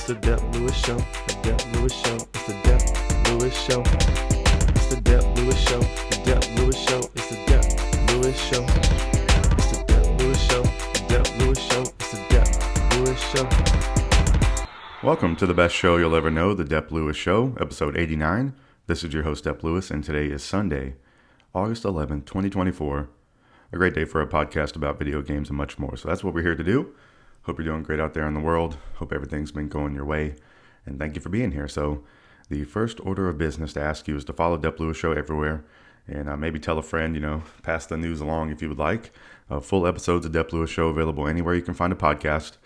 It's the Dep Lewis Show. The Dep Lewis Show. It's the Dep Lewis Show. It's the Dep Lewis Show. The Dep Lewis Show. It's the Dep Lewis Show. It's the Dep Lewis Show. The Dep Lewis Show. It's the Dep Lewis Show. Welcome to the best show you'll ever know, the Dep Lewis Show, episode 89. This is your host, Dep Lewis, and today is Sunday, August 11th, 2024. A great day for a podcast about video games and much more. So that's what we're here to do. Hope you're doing great out there in the world. Hope everything's been going your way. And thank you for being here. So the first order of business to ask you is to follow Dep Lewis Show everywhere. And maybe tell a friend, pass the news along if you would like. Full episodes of Dep Lewis Show available anywhere you can find a podcast.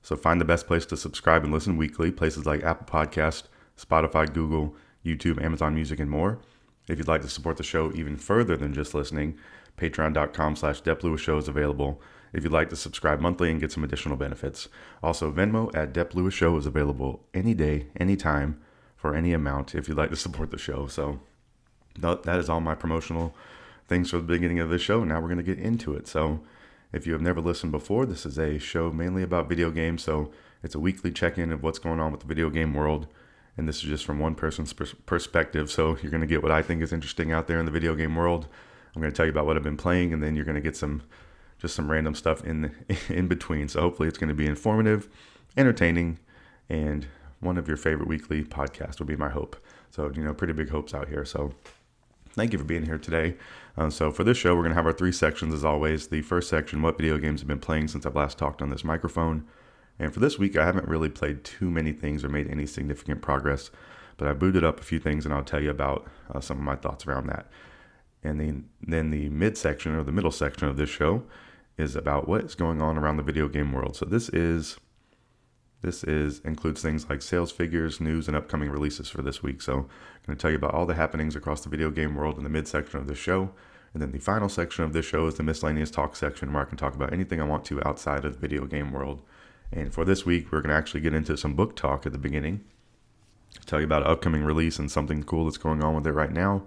So find the best place to subscribe and listen weekly. Places like Apple Podcast, Spotify, Google, YouTube, Amazon Music, and more. If you'd like to support the show even further than just listening, patreon.com/DepLewisShow is available if you'd like to subscribe monthly and get some additional benefits. Also, Venmo at Dep Lewis Show is available any day, anytime, for any amount if you'd like to support the show. So that is all my promotional things for the beginning of this show. Now we're going to get into it. So if you have never listened before, this is a show mainly about video games. So it's a weekly check-in of what's going on with the video game world. And this is just from one person's perspective. So you're going to get what I think is interesting out there in the video game world. I'm going to tell you about what I've been playing, and then you're going to get some random stuff in between. So hopefully it's going to be informative, entertaining, and one of your favorite weekly podcasts would be my hope. So, pretty big hopes out here. So thank you for being here today. So for this show, we're going to have our three sections as always. The first section, what video games have been playing since I've last talked on this microphone. And for this week, I haven't really played too many things or made any significant progress, but I booted up a few things, and I'll tell you about some of my thoughts around that. And then the midsection or the middle section of this show is about what is going on around the video game world. So this includes things like sales figures, news, and upcoming releases for this week. So I'm going to tell you about all the happenings across the video game world in the midsection of this show. And then the final section of this show is the Miscellaneous Talk section, where I can talk about anything I want to outside of the video game world. And for this week, we're going to actually get into some book talk at the beginning, tell you about an upcoming release and something cool that's going on with it right now.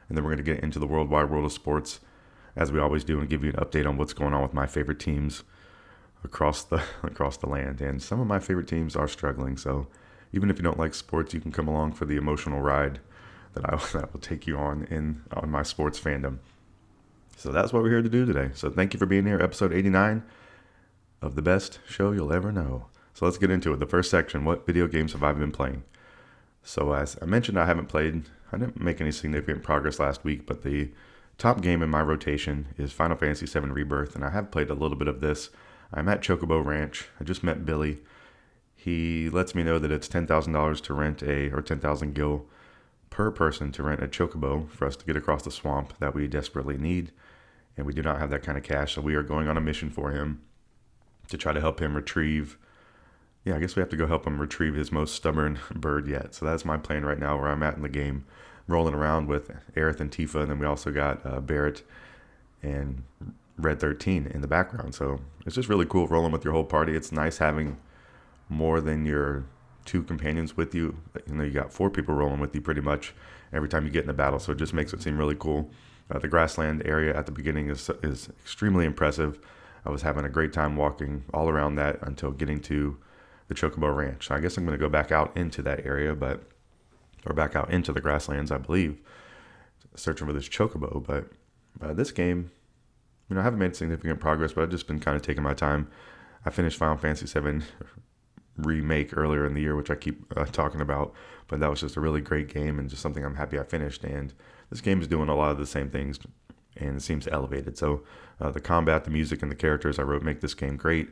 And then we're going to get into the worldwide world of sports, as we always do, and give you an update on what's going on with my favorite teams across the land. And some of my favorite teams are struggling. So even if you don't like sports, you can come along for the emotional ride that will take you on my sports fandom. So that's what we're here to do today. So thank you for being here, episode 89 of the best show you'll ever know. So let's get into it. The first section, what video games have I been playing? So as I mentioned, I didn't make any significant progress last week, but the top game in my rotation is Final Fantasy VII Rebirth, and I have played a little bit of this. I'm at Chocobo Ranch. I just met Billy. He lets me know that it's $10,000 to rent or 10,000 gil per person to rent a Chocobo for us to get across the swamp that we desperately need, and we do not have that kind of cash, so we are going on a mission for him to try to help him retrieve. I guess we have to go help him retrieve his most stubborn bird yet. So that's my plan right now, where I'm at in the game, rolling around with Aerith and Tifa, and then we also got Barrett and Red 13 in the background. So it's just really cool rolling with your whole party. It's nice having more than your two companions with you. You got four people rolling with you pretty much every time you get in a battle. So it just makes it seem really cool. The grassland area at the beginning is extremely impressive. I was having a great time walking all around that until getting to the Chocobo Ranch. So I guess I'm going to go back out into that area, or back out into the grasslands, I believe, searching for this Chocobo. But this game, I haven't made significant progress, but I've just been kind of taking my time. I finished Final Fantasy VII Remake earlier in the year, which I keep talking about, but that was just a really great game and just something I'm happy I finished. And this game is doing a lot of the same things, and it seems elevated. So the combat, the music, and the characters I wrote make this game great.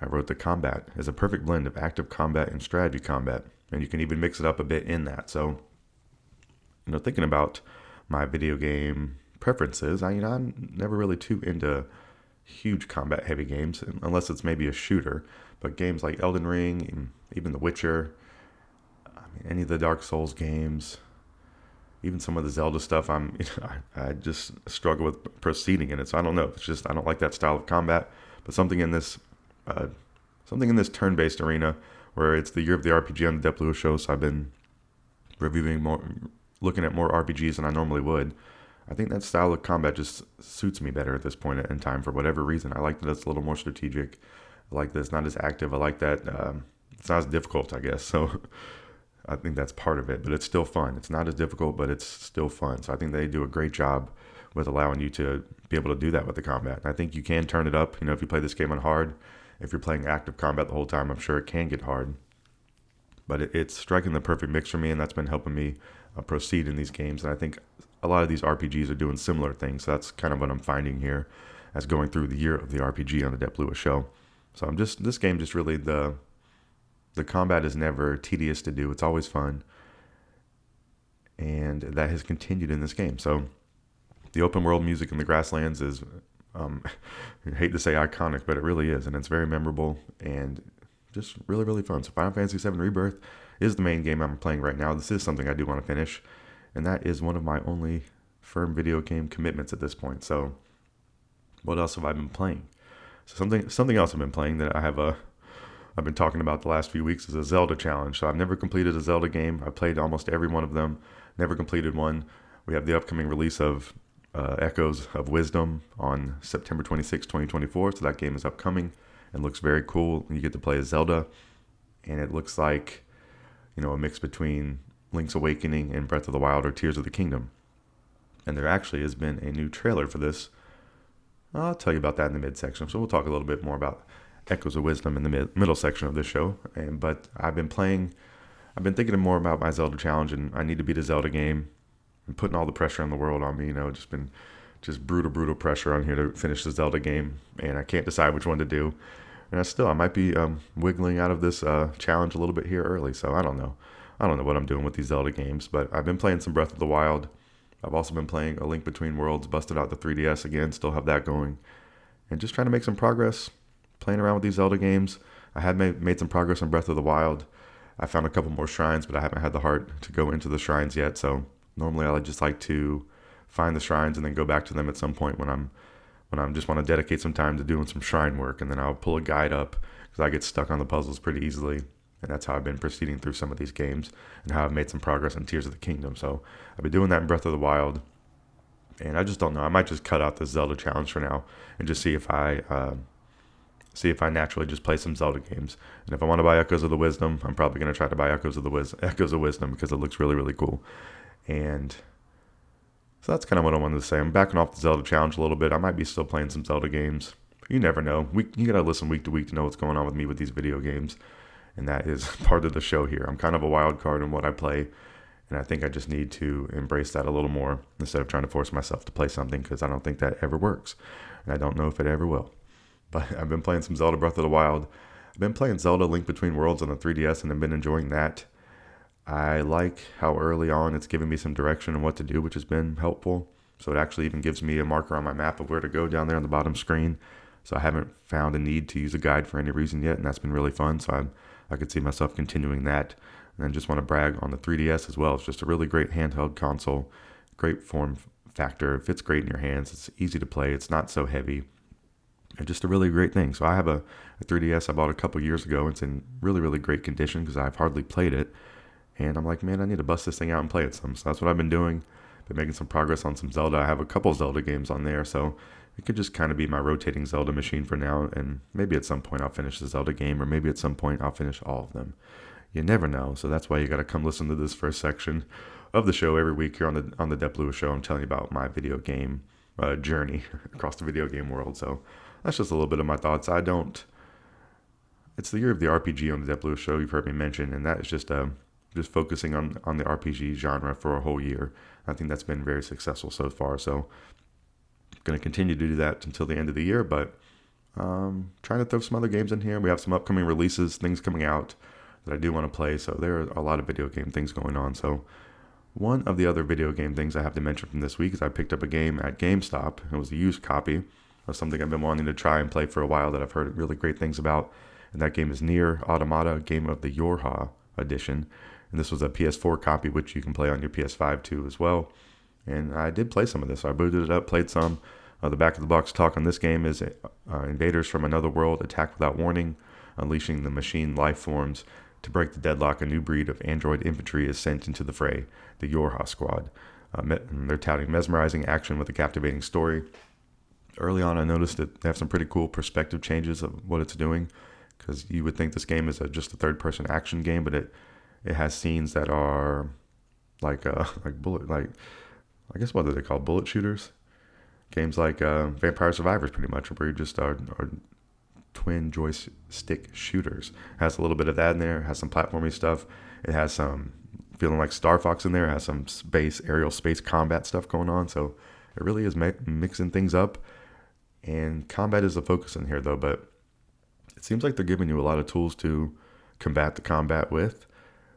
I wrote the combat as a perfect blend of active combat and strategy combat, and you can even mix it up a bit in that. So, thinking about my video game preferences, I'm never really too into huge combat-heavy games, unless it's maybe a shooter. But games like Elden Ring, and even The Witcher, any of the Dark Souls games, even some of the Zelda stuff, I just struggle with proceeding in it. So I don't know. It's just I don't like that style of combat. But something in this turn-based arena, where it's the year of the RPG on the Dep Lewis Show, so I've been looking at more RPGs than I normally would. I think that style of combat just suits me better at this point in time for whatever reason. I like that it's a little more strategic. I like that it's not as active. I like that it's not as difficult, I guess. So I think that's part of it, but it's still fun. It's not as difficult, but it's still fun. So I think they do a great job with allowing you to be able to do that with the combat. And I think you can turn it up. If you play this game on hard, if you're playing active combat the whole time, I'm sure it can get hard. But it's striking the perfect mix for me, and that's been helping me proceed in these games. And I think a lot of these RPGs are doing similar things. So that's kind of what I'm finding here as going through the year of the RPG on the Dep Lewis Show. So this game just really, the combat is never tedious to do. It's always fun. And that has continued in this game. So the open world music in the grasslands is, I hate to say iconic, but it really is. And it's very memorable and just really, really fun. So Final Fantasy VII Rebirth is the main game I'm playing right now. This is something I do want to finish. And that is one of my only firm video game commitments at this point. So what else have I been playing? So something else I've been playing that I've been talking about the last few weeks is a Zelda challenge. So I've never completed a Zelda game. I've played almost every one of them, never completed one. We have the upcoming release of Echoes of Wisdom on September 26, 2024. So that game is upcoming and looks very cool. You get to play as Zelda, and it looks like, a mix between Link's Awakening and Breath of the Wild or Tears of the Kingdom. And there actually has been a new trailer for this. I'll tell you about that in the midsection. So we'll talk a little bit more about Echoes of Wisdom in the middle section of this show. But I've been thinking more about my Zelda challenge, and I need to beat a Zelda game. I'm putting all the pressure in the world on me, just brutal pressure on here to finish the Zelda game, and I can't decide which one to do. And I might be wiggling out of this challenge a little bit here early, so I don't know. I don't know what I'm doing with these Zelda games, but I've been playing some Breath of the Wild. I've also been playing A Link Between Worlds, busted out the 3DS again, still have that going, and just trying to make some progress, playing around with these Zelda games. I had made some progress on Breath of the Wild. I found a couple more shrines, but I haven't had the heart to go into the shrines yet, so normally I just like to find the shrines and then go back to them at some point when I'm just want to dedicate some time to doing some shrine work, and then I'll pull a guide up because I get stuck on the puzzles pretty easily. And that's how I've been proceeding through some of these games and how I've made some progress in Tears of the Kingdom. So I've been doing that in Breath of the Wild, and I just don't know. I might just cut out this Zelda challenge for now and just see if I naturally just play some Zelda games. And if I want to buy Echoes of the Wisdom, I'm probably going to try to buy Echoes of Wisdom because it looks really, really cool. And so that's kind of what I wanted to say. I'm backing off the Zelda challenge a little bit. I might be still playing some Zelda games. You never know. You got to listen week to week to know what's going on with me with these video games. And that is part of the show here. I'm kind of a wild card in what I play. And I think I just need to embrace that a little more instead of trying to force myself to play something, because I don't think that ever works. And I don't know if it ever will. But I've been playing some Zelda Breath of the Wild. I've been playing Zelda Link Between Worlds on the 3DS, and I've been enjoying that. I like how early on it's giving me some direction on what to do, which has been helpful. So it actually even gives me a marker on my map of where to go down there on the bottom screen. So I haven't found a need to use a guide for any reason yet, and that's been really fun. So I could see myself continuing that. And then just want to brag on the 3DS as well. It's just a really great handheld console, great form factor. It fits great in your hands. It's easy to play. It's not so heavy. And just a really great thing. So I have a 3DS I bought a couple years ago. It's in really, really great condition because I've hardly played it. And I'm like, man, I need to bust this thing out and play it some. So that's what I've been doing. Been making some progress on some Zelda. I have a couple Zelda games on there. So it could just kind of be my rotating Zelda machine for now. And maybe at some point I'll finish the Zelda game. Or maybe at some point I'll finish all of them. You never know. So that's why you got to come listen to this first section of the show every week here on the Dep Lewis Show. I'm telling you about my video game journey across the video game world. So that's just a little bit of my thoughts. It's the year of the RPG on the Dep Lewis Show. You've heard me mention. And that is just focusing on the RPG genre for a whole year. I think that's been very successful so far. So I'm going to continue to do that until the end of the year, but trying to throw some other games in here. We have some upcoming releases, things coming out that I do want to play. So there are a lot of video game things going on. So one of the other video game things I have to mention from this week is I picked up a game at GameStop. It was a used copy of something I've been wanting to try and play for a while that I've heard really great things about. And that game is Nier Automata, Game of the Yorha edition. And this was a PS4 copy, which you can play on your PS5 too as well. And I did play some of this. I booted it up, played some. The back of the box talk on this game is invaders from another world attack without warning, unleashing the machine life forms. To break the deadlock, a new breed of android infantry is sent into the fray, the Yorha Squad. They're touting mesmerizing action with a captivating story. Early on, I noticed that they have some pretty cool perspective changes of what it's doing. because you would think this game is just a third-person action game, but it has scenes that are like bullet, like, I guess, what are they called, bullet shooters? Games like Vampire Survivors, pretty much, where you just are twin joystick shooters. It has a little bit of that in there. It has some platformy stuff. It has some feeling like Star Fox in there. It has some aerial space combat stuff going on. So it really is mixing things up. And combat is the focus in here, though. But it seems like they're giving you a lot of tools to combat the combat with.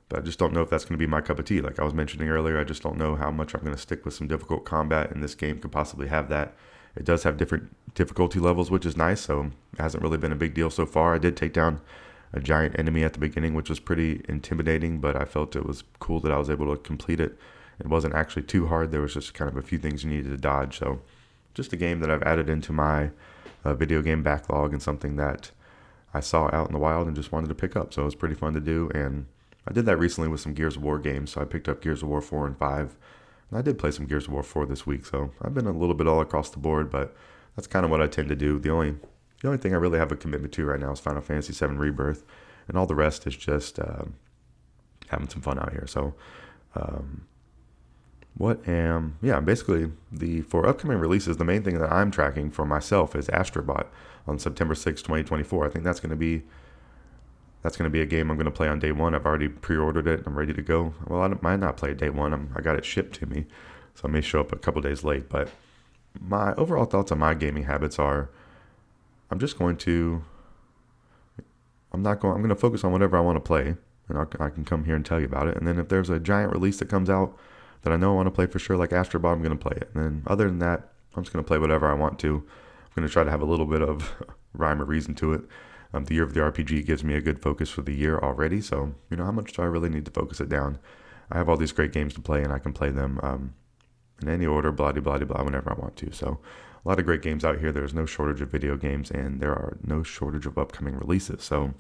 But I just don't know if that's going to be my cup of tea. Like I was mentioning earlier, I just don't know how much I'm going to stick with some difficult combat. And this game could possibly have that. It does have different difficulty levels, which is nice. So it hasn't really been a big deal so far. I did take down a giant enemy at the beginning, which was pretty intimidating, but I felt it was cool that I was able to complete it. It wasn't actually too hard. There was just kind of a few things you needed to dodge. So just a game that I've added into my video game backlog, and something that I saw out in the wild and just wanted to pick up. So it was pretty fun to do. And I did that recently with some Gears of War games. So I picked up Gears of War 4 and 5. And I did play some Gears of War 4 this week. So I've been a little bit all across the board, but that's kind of what I tend to do. The only thing I really have a commitment to right now is Final Fantasy VII Rebirth. And all the rest is just having some fun out here. So basically for upcoming releases, the main thing that I'm tracking for myself is Astrobot on September 6, 2024. I think that's going to be a game I'm going to play on day one. I've already pre-ordered it. I'm ready to go. Well, I might not play day one. I got it shipped to me, so I may show up a couple days late. But my overall thoughts on my gaming habits are, I'm going to focus on whatever I want to play, and I can come here and tell you about it. And then if there's a giant release that comes out that I know I want to play for sure, like Astrobot, I'm going to play it. And then other than that, I'm just going to play whatever I want to. I'm going to try to have a little bit of rhyme or reason to it. The Year of the RPG gives me a good focus for the year already. So, how much do I really need to focus it down? I have all these great games to play, and I can play them in any order, blah, blah, blah, blah, whenever I want to. So a lot of great games out here. There's no shortage of video games, and there are no shortage of upcoming releases. So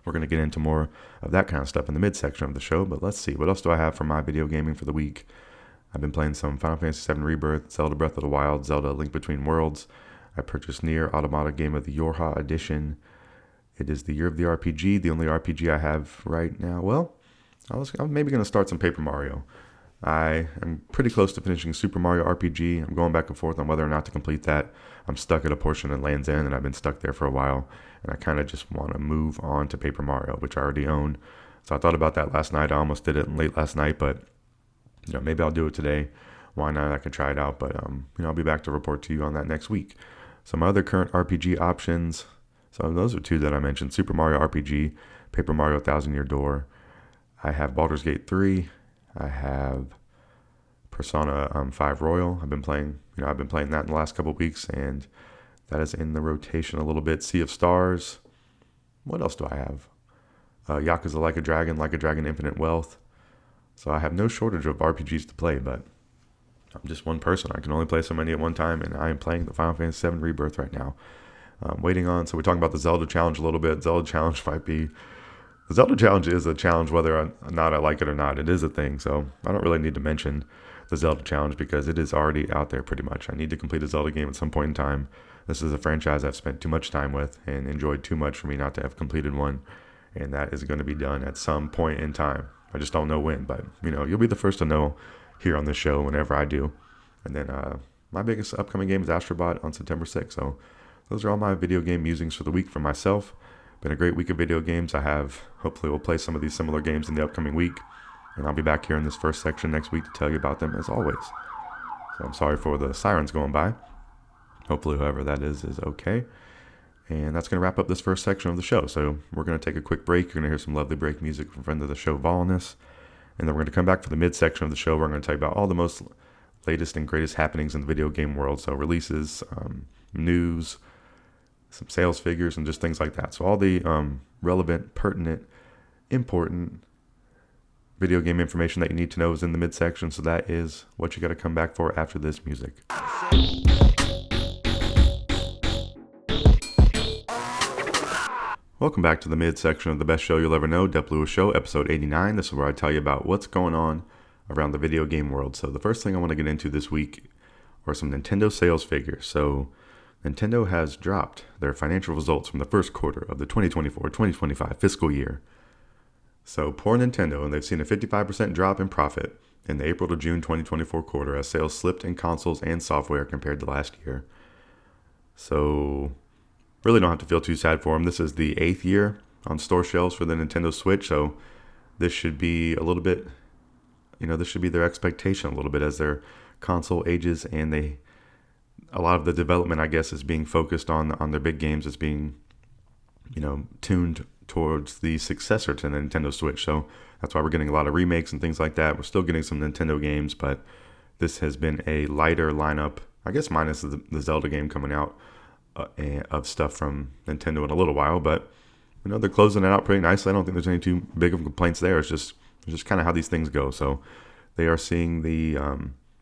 we're going to get into more of that kind of stuff in the midsection of the show. But let's see. What else do I have for my video gaming for the week? I've been playing some Final Fantasy VII Rebirth, Zelda Breath of the Wild, Zelda Link Between Worlds. I purchased Nier Automata Game of the Yorha Edition. It is the Year of the RPG, the only RPG I have right now. Well, I'm maybe going to start some Paper Mario. I am pretty close to finishing Super Mario RPG. I'm going back and forth on whether or not to complete that. I'm stuck at a portion in Land's End, and I've been stuck there for a while. And I kind of just want to move on to Paper Mario, which I already own. So I thought about that last night. I almost did it late last night, but maybe I'll do it today. Why not? I can try it out, but I'll be back to report to you on that next week. Some other current RPG options. So those are two that I mentioned: Super Mario RPG, Paper Mario Thousand Year Door. I have Baldur's Gate 3. I have Persona 5 Royal. I've been playing that in the last couple of weeks, and that is in the rotation a little bit. Sea of Stars. What else do I have? Yakuza Like a Dragon Infinite Wealth. So I have no shortage of RPGs to play, but I'm just one person. I can only play so many at one time, and I am playing the Final Fantasy VII Rebirth right now. Waiting on, so we're talking about the Zelda Challenge a little bit. The Zelda Challenge is a challenge whether or not I like it or not. It is a thing, so I don't really need to mention the Zelda Challenge because it is already out there pretty much. I need to complete a Zelda game at some point in time. This is a franchise I've spent too much time with and enjoyed too much for me not to have completed one, and that is going to be done at some point in time. I just don't know when, but you'll be the first to know here on this show whenever I do. And then my biggest upcoming game is Astrobot on September 6th, so those are all my video game musings for the week for myself. Been a great week of video games. Hopefully we'll play some of these similar games in the upcoming week, and I'll be back here in this first section next week to tell you about them as always. So I'm sorry for the sirens going by. Hopefully whoever that is okay. And that's going to wrap up this first section of the show. So we're going to take a quick break. You're going to hear some lovely break music from friend of the show, Volnus. And then we're going to come back for the midsection of the show where I'm going to tell you about all the most latest and greatest happenings in the video game world. So releases, news, some sales figures, and just things like that. So all the relevant, pertinent, important video game information that you need to know is in the midsection. So that is what you got to come back for after this music. Welcome back to the midsection of the best show you'll ever know, Dep Lewis Show, episode 89. This is where I tell you about what's going on around the video game world. So the first thing I want to get into this week are some Nintendo sales figures. So Nintendo has dropped their financial results from the first quarter of the 2024-2025 fiscal year. So poor Nintendo, and they've seen a 55% drop in profit in the April to June 2024 quarter as sales slipped in consoles and software compared to last year. So really don't have to feel too sad for them. This is the 8th year on store shelves for the Nintendo Switch, so this should be a little bit, this should be their expectation a little bit as their console ages, and a lot of the development, I guess, is being focused on their big games, is being, tuned towards the successor to the Nintendo Switch. So that's why we're getting a lot of remakes and things like that. We're still getting some Nintendo games, but this has been a lighter lineup, I guess, minus the Zelda game coming out, of stuff from Nintendo in a little while. But they're closing it out pretty nicely. I don't think there's any too big of complaints there. It's just kind of how these things go. So they are seeing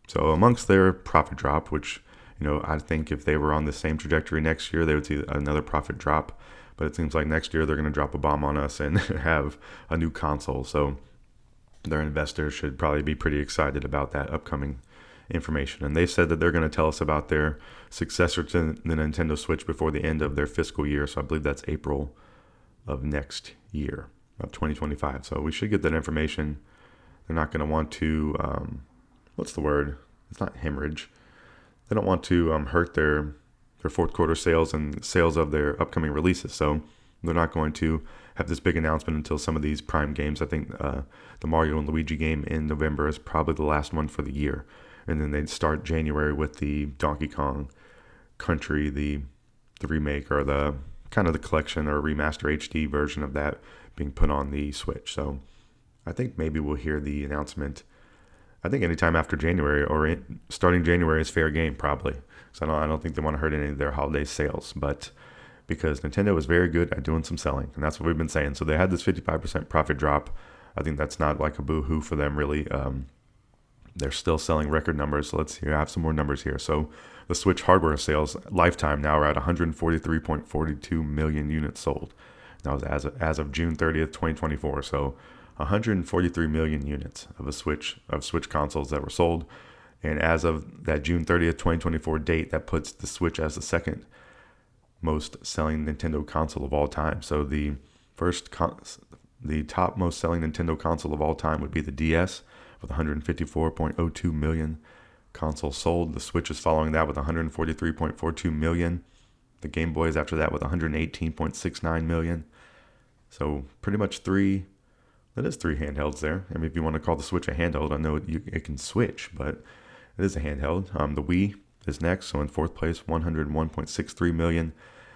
so amongst their profit drop, which I think if they were on the same trajectory next year, they would see another profit drop. But it seems like next year they're going to drop a bomb on us and have a new console. So their investors should probably be pretty excited about that upcoming information. And they said that they're going to tell us about their successor to the Nintendo Switch before the end of their fiscal year. So I believe that's April of next year, of 2025. So we should get that information. They're not going to want to, what's the word? It's not hemorrhage. They don't want to hurt their fourth quarter sales and sales of their upcoming releases. So they're not going to have this big announcement until some of these prime games. I think the Mario and Luigi game in November is probably the last one for the year. And then they'd start January with the Donkey Kong Country, the remake, or the kind of the collection or remaster HD version of that being put on the Switch. So I think maybe we'll hear the announcement, I think anytime after January, or starting January is fair game probably. So I don't think they want to hurt any of their holiday sales, but because Nintendo is very good at doing some selling, and that's what we've been saying. So they had this 55% profit drop. I think that's not like a boo-hoo for them really. They're still selling record numbers. So let's see, I have some more numbers here. So the Switch hardware sales lifetime now are at 143.42 million units sold. That was as of June 30th, 2024. So 143 million units of Switch consoles that were sold. And as of that June 30th, 2024 date, that puts the Switch as the second most selling Nintendo console of all time. So the top most selling Nintendo console of all time would be the DS with 154.02 million consoles sold. The Switch is following that with 143.42 million. The Game Boy is after that with 118.69 million. So pretty much three handhelds there. I mean, if you want to call the Switch a handheld, I know it can switch, but it is a handheld. The Wii is next, so in fourth place, 101.63 million.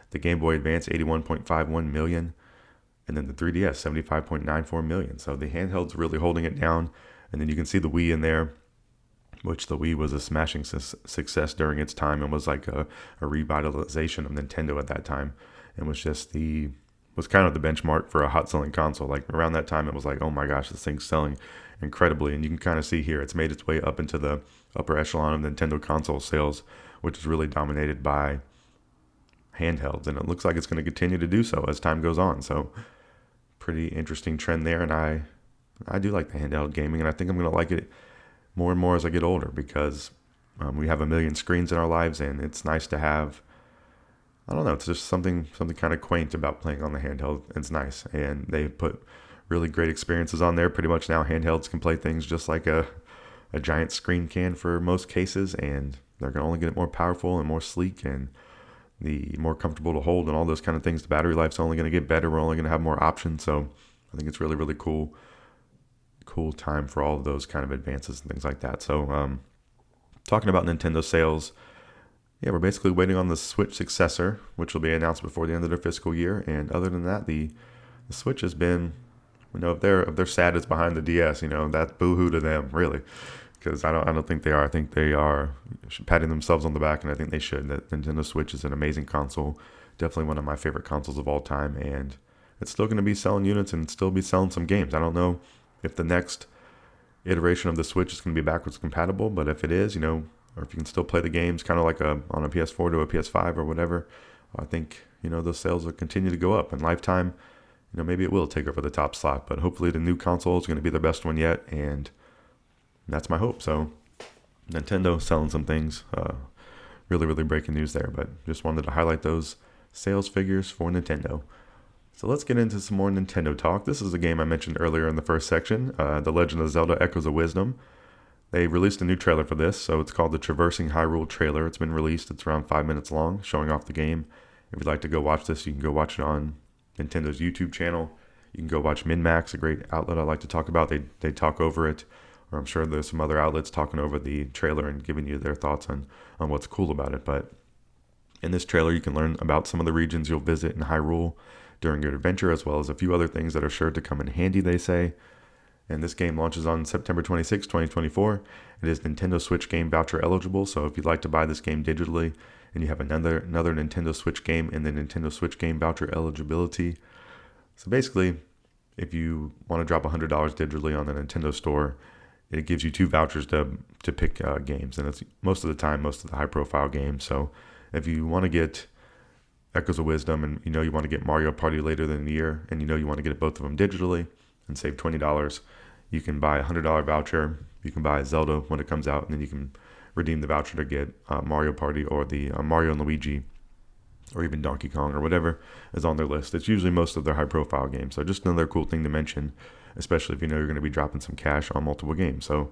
The Game Boy Advance, 81.51 million. And then the 3DS, 75.94 million. So the handheld's really holding it down. And then you can see the Wii in there, which the Wii was a smashing success during its time and was like a revitalization of Nintendo at that time. And was kind of the benchmark for a hot selling console. Like around that time, it was like, oh my gosh, this thing's selling incredibly. And you can kind of see here, it's made its way up into the upper echelon of Nintendo console sales, which is really dominated by handhelds. And it looks like it's going to continue to do so as time goes on. So pretty interesting trend there. And I do like the handheld gaming, and I think I'm going to like it more and more as I get older, because we have a million screens in our lives, and it's nice to have, I don't know, it's just something kind of quaint about playing on the handheld. It's nice, and they put really great experiences on there. Pretty much now handhelds can play things just like a giant screen can for most cases, and they're going to only get more powerful and more sleek and the more comfortable to hold and all those kind of things. The battery life's only going to get better. We're only going to have more options. So I think it's really, really cool time for all of those kind of advances and things like that. So talking about Nintendo sales, yeah, we're basically waiting on the Switch successor, which will be announced before the end of their fiscal year. And other than that, the Switch has been, if they're sad it's behind the DS, that's boo-hoo to them, really. Because I don't think they are. I think they are patting themselves on the back, and I think they should. That Nintendo Switch is an amazing console, definitely one of my favorite consoles of all time, and it's still going to be selling units and still be selling some games. I don't know if the next iteration of the Switch is going to be backwards compatible, but if it is, or if you can still play the games kind of like on a PS4 to a PS5 or whatever, I think, those sales will continue to go up. And lifetime, maybe it will take over the top slot, but hopefully the new console is going to be the best one yet, and that's my hope. So Nintendo selling some things, really, really breaking news there. But just wanted to highlight those sales figures for Nintendo. So let's get into some more Nintendo talk. This is a game I mentioned earlier in the first section, The Legend of Zelda Echoes of Wisdom. They released a new trailer for this, so it's called the Traversing Hyrule trailer. It's been released. It's around 5 minutes long, showing off the game. If you'd like to go watch this, you can go watch it on Nintendo's YouTube channel. You can go watch MinnMax, a great outlet I like to talk about. They talk over it, or I'm sure there's some other outlets talking over the trailer and giving you their thoughts on what's cool about it. But in this trailer, you can learn about some of the regions you'll visit in Hyrule during your adventure, as well as a few other things that are sure to come in handy, they say. And this game launches on September 26, 2024. It is Nintendo Switch game voucher eligible, so if you'd like to buy this game digitally and you have another Nintendo Switch game in the Nintendo Switch game voucher eligibility. So basically, if you want to drop $100 digitally on the Nintendo Store, it gives you 2 vouchers to pick games, and it's most of the time, most of the high-profile games. So if you want to get Echoes of Wisdom and you want to get Mario Party later than the year, and you want to get both of them digitally and save $20, you can buy a $100 voucher. You can buy Zelda when it comes out, and then you can redeem the voucher to get Mario Party or the Mario and Luigi, or even Donkey Kong or whatever is on their list. It's usually most of their high-profile games. So just another cool thing to mention, especially if you know you're going to be dropping some cash on multiple games. So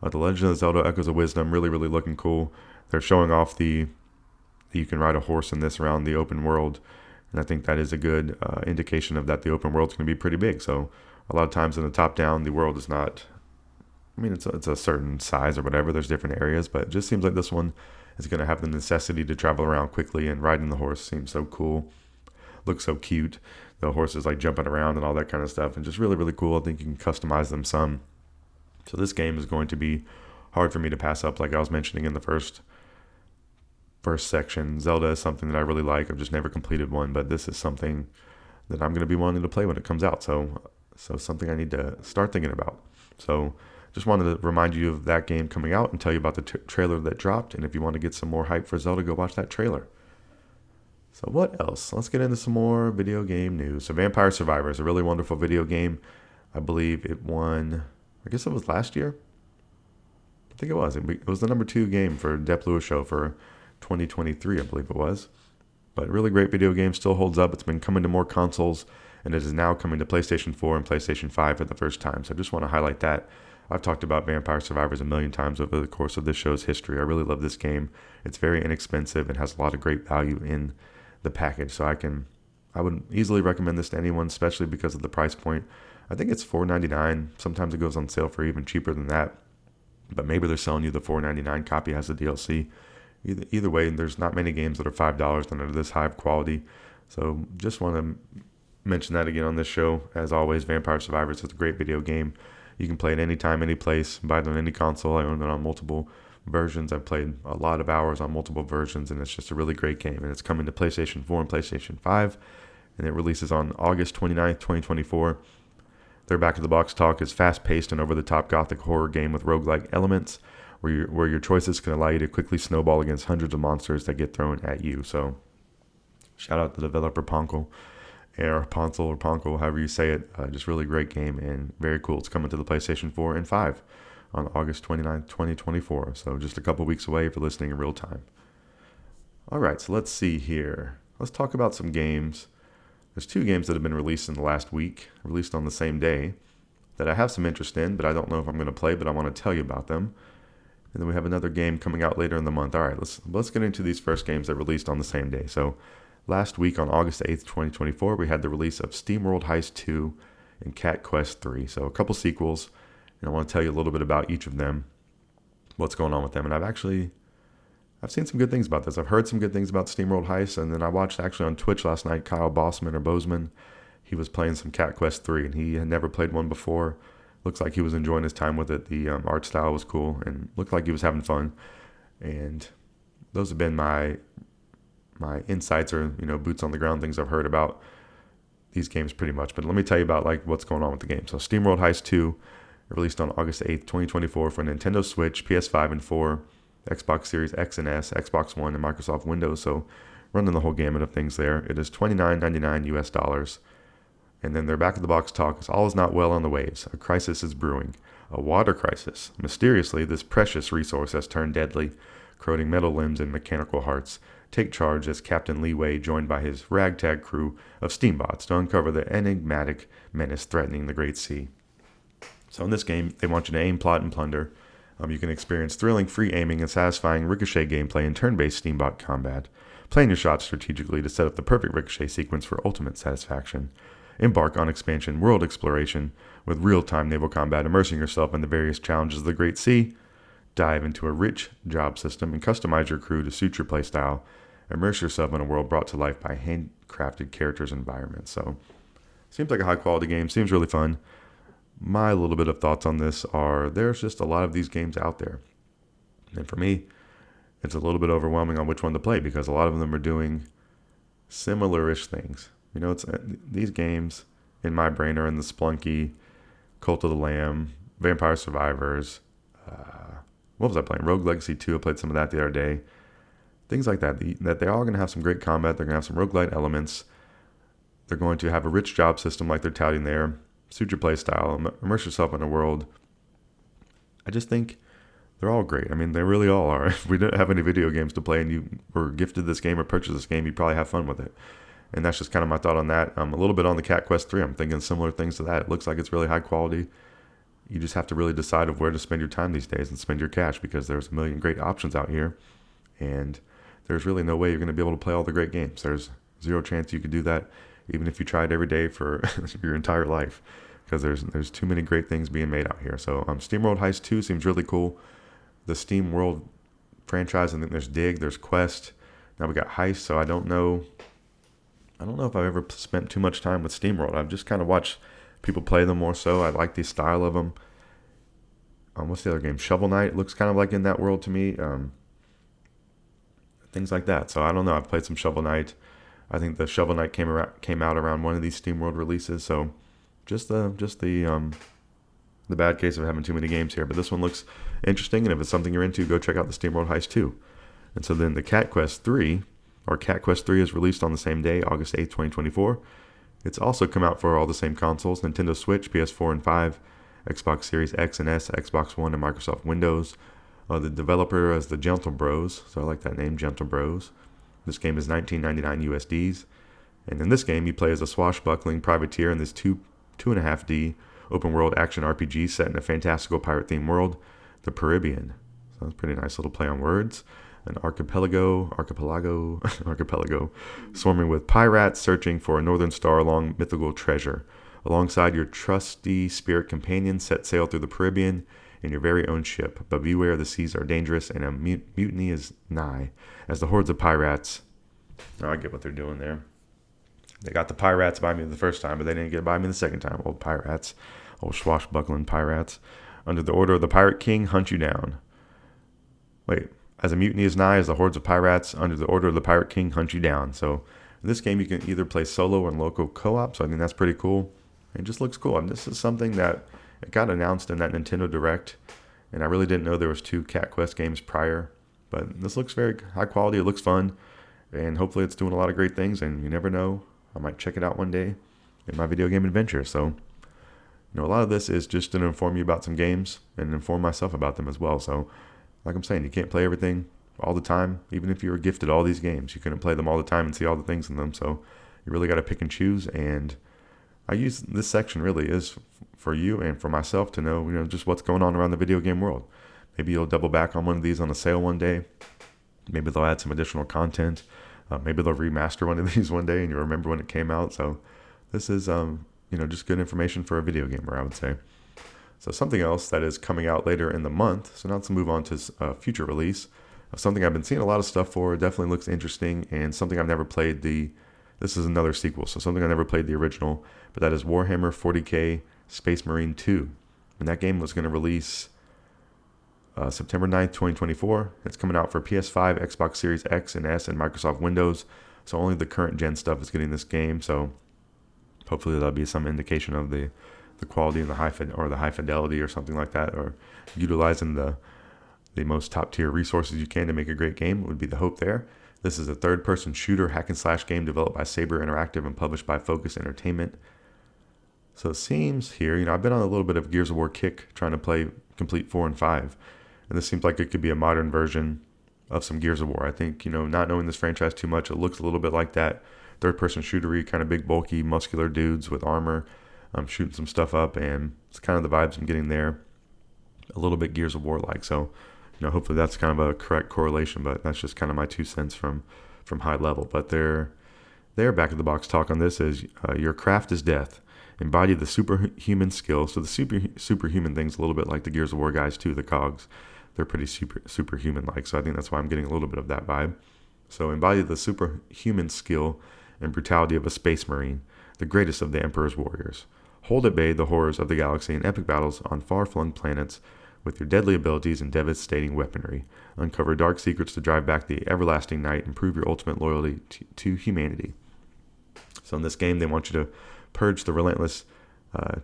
The Legend of Zelda Echoes of Wisdom, really, really looking cool. They're showing off you can ride a horse in this around the open world, and I think that is a good indication of that the open world's going to be pretty big. So a lot of times in the top-down, the world is not, it's a certain size or whatever. There's different areas, but it just seems like this one is going to have the necessity to travel around quickly, and riding the horse seems so cool. Looks so cute. The horse is like jumping around and all that kind of stuff, and just really, really cool. I think you can customize them some. So this game is going to be hard for me to pass up, like I was mentioning in the first section. Zelda is something that I really like. I've just never completed one, but this is something that I'm going to be wanting to play when it comes out. So something I need to start thinking about. So just wanted to remind you of that game coming out and tell you about the trailer that dropped. And if you want to get some more hype for Zelda, go watch that trailer. So what else? Let's get into some more video game news. So Vampire Survivor is a really wonderful video game. I believe it won, I guess it was last year. I think it was. It was the number 2 game for Dep Lewis Show for 2023, I believe it was. But really great video game, still holds up. It's been coming to more consoles, and it is now coming to PlayStation 4 and PlayStation 5 for the first time. So I just want to highlight that. I've talked about Vampire Survivors a million times over the course of this show's history. I really love this game. It's very inexpensive and has a lot of great value in the package. So I would easily recommend this to anyone, especially because of the price point. I think it's $4.99. Sometimes it goes on sale for even cheaper than that. But maybe they're selling you the $4.99 copy has the DLC. Either way, there's not many games that are $5 that are this high of quality. So just want to mention that again on this show. As always, Vampire Survivors is a great video game. You can play it anytime, any place, buy it on any console. I own it on multiple versions. I've played a lot of hours on multiple versions, and it's just a really great game. And it's coming to PlayStation 4 and PlayStation 5, and it releases on August 29th, 2024. Their back-of-the-box talk is fast-paced and over-the-top gothic horror game with roguelike elements, where your choices can allow you to quickly snowball against hundreds of monsters that get thrown at you. So shout out to developer Ponkel, or Ponkel, however you say it. Just really great game and very cool. It's coming to the PlayStation 4 and 5 on August 29th, 2024. So just a couple weeks away if you're listening in real time. All right, so let's see here. Let's talk about some games. There's 2 games that have been released in the last week, released on the same day, that I have some interest in, but I don't know if I'm going to play, but I want to tell you about them. And then we have another game coming out later in the month. All right, let's get into these first games that released on the same day. So last week on August 8th, 2024, we had the release of SteamWorld Heist 2 and Cat Quest 3. So a couple sequels, and I want to tell you a little bit about each of them, what's going on with them. And I've seen some good things about this. I've heard some good things about SteamWorld Heist, and then I watched actually on Twitch last night, Kyle Bozeman, he was playing some Cat Quest 3, and he had never played one before. Looks like he was enjoying his time with it. The art style was cool and looked like he was having fun. And those have been my insights or boots on the ground things I've heard about these games pretty much. But let me tell you about what's going on with the game. So SteamWorld Heist 2 released on August 8th, 2024 for Nintendo Switch, PS5 and 4, Xbox Series X and S, Xbox One, and Microsoft Windows. So running the whole gamut of things there. It is $29.99 US. And then their back-of-the-box talk is all is not well on the waves. A crisis is brewing. A water crisis. Mysteriously, this precious resource has turned deadly, corroding metal limbs and mechanical hearts, take charge as Captain Lee Wei, joined by his ragtag crew of steambots, to uncover the enigmatic menace threatening the Great Sea. So in this game, they want you to aim, plot, and plunder. You can experience thrilling free aiming and satisfying ricochet gameplay in turn-based steambot combat. Plan your shots strategically to set up the perfect ricochet sequence for ultimate satisfaction. Embark on expansion world exploration with real-time naval combat, immersing yourself in the various challenges of the Great Sea. Dive into a rich job system and customize your crew to suit your playstyle. Immerse yourself in a world brought to life by handcrafted characters and environments. So, seems like a high-quality game. Seems really fun. My little bit of thoughts on this are there's just a lot of these games out there. And for me, it's a little bit overwhelming on which one to play because a lot of them are doing similar-ish things. You know, it's these games in my brain are in the Splunky, Cult of the Lamb, Vampire Survivors. What was I playing? Rogue Legacy 2. I played some of that the other day. Things like that. That they're all going to have some great combat. They're going to have some roguelite elements. They're going to have a rich job system like they're touting there. Suit your play style. Immerse yourself in a world. I just think they're all great. I mean, they really all are. If we didn't have any video games to play and you were gifted this game or purchased this game, you'd probably have fun with it. And that's just kind of my thought on that. A little bit on the Cat Quest 3. I'm thinking similar things to that. It looks like it's really high quality. You just have to really decide of where to spend your time these days and spend your cash because there's a million great options out here. And there's really no way you're going to be able to play all the great games. There's zero chance you could do that, even if you tried every day for your entire life, because there's too many great things being made out here. So SteamWorld Heist 2 seems really cool. The SteamWorld franchise, I think there's Dig, there's Quest. Now we got Heist, so I don't know if I've ever spent too much time with SteamWorld. I've just kind of watched people play them more so. I like the style of them. What's the other game? Shovel Knight looks kind of like in that world to me. Things like that. So I don't know. I've played some Shovel Knight. I think the Shovel Knight came out around one of these SteamWorld releases. So just the bad case of having too many games here. But this one looks interesting, and if it's something you're into, go check out the SteamWorld Heist 2. And so then the Cat Quest 3 is released on the same day, August 8th, 2024. It's also come out for all the same consoles: Nintendo Switch, PS4 and 5, Xbox Series X and S, Xbox One, and Microsoft Windows. The developer is the Gentle Bros, so I like that name, Gentle Bros. This game is $19.99 USDs. And in this game, you play as a swashbuckling privateer in this 2.5D open-world action RPG set in a fantastical pirate-themed world, the Caribbean. So that's a pretty nice little play on words. An archipelago, swarming with pirates searching for a northern star-long mythical treasure. Alongside your trusty spirit companion, set sail through the Caribbean in your very own ship. But beware, the seas are dangerous and a mutiny is nigh, as the hordes of pirates... Oh, I get what they're doing there. They got the pirates by me the first time, but they didn't get by me the second time. Old pirates. Old swashbuckling pirates. Under the order of the Pirate King, hunt you down. Wait. As a mutiny is nigh, as the hordes of pirates, under the order of the Pirate King, hunt you down. So in this game, you can either play solo or in local co-op. So I think that's pretty cool. It just looks cool. And this is something that it got announced in that Nintendo Direct. And I really didn't know there was 2 Cat Quest games prior. But this looks very high quality. It looks fun. And hopefully it's doing a lot of great things. And you never know. I might check it out one day in my video game adventure. So, a lot of this is just to inform you about some games and inform myself about them as well. So, like I'm saying, you can't play everything all the time. Even if you were gifted all these games, you couldn't play them all the time and see all the things in them. So you really got to pick and choose. And I use this section really is for you and for myself to know, just what's going on around the video game world. Maybe you'll double back on one of these on a sale one day. Maybe they'll add some additional content. Maybe they'll remaster one of these one day and you'll remember when it came out. So this is, just good information for a video gamer, I would say. So something else that is coming out later in the month. So now let's move on to future release. Something I've been seeing a lot of stuff for. Definitely looks interesting, and something I've never played. This is another sequel, so something I never played the original. But that is Warhammer 40k Space Marine 2. And that game was going to release September 9th, 2024. It's coming out for PS5, Xbox Series X and S, and Microsoft Windows. So only the current gen stuff is getting this game. So hopefully that'll be some indication of the quality and the high fidelity or something like that, or utilizing the most top tier resources you can to make a great game would be the hope there. This is a third person shooter hack and slash game developed by Saber Interactive and published by Focus Entertainment. So it seems here, I've been on a little bit of Gears of War kick trying to complete 4 and 5, and this seems like it could be a modern version of some Gears of War. I think, not knowing this franchise too much, it looks a little bit like that third-person shootery, kind of big, bulky, muscular dudes with armor, shooting some stuff up, and it's kind of the vibes I'm getting there. A little bit Gears of War like. So, hopefully that's kind of a correct correlation, but that's just kind of my 2 cents from high level. But their back of the box talk on this is your craft is death. Embody the superhuman skill. So the superhuman thing's a little bit like the Gears of War guys too, the cogs. They're pretty superhuman like. So I think that's why I'm getting a little bit of that vibe. So embody the superhuman skill and brutality of a space marine, the greatest of the Emperor's warriors. Hold at bay the horrors of the galaxy in epic battles on far-flung planets with your deadly abilities and devastating weaponry. Uncover dark secrets to drive back the everlasting night and prove your ultimate loyalty to humanity. So in this game, they want you to purge the relentless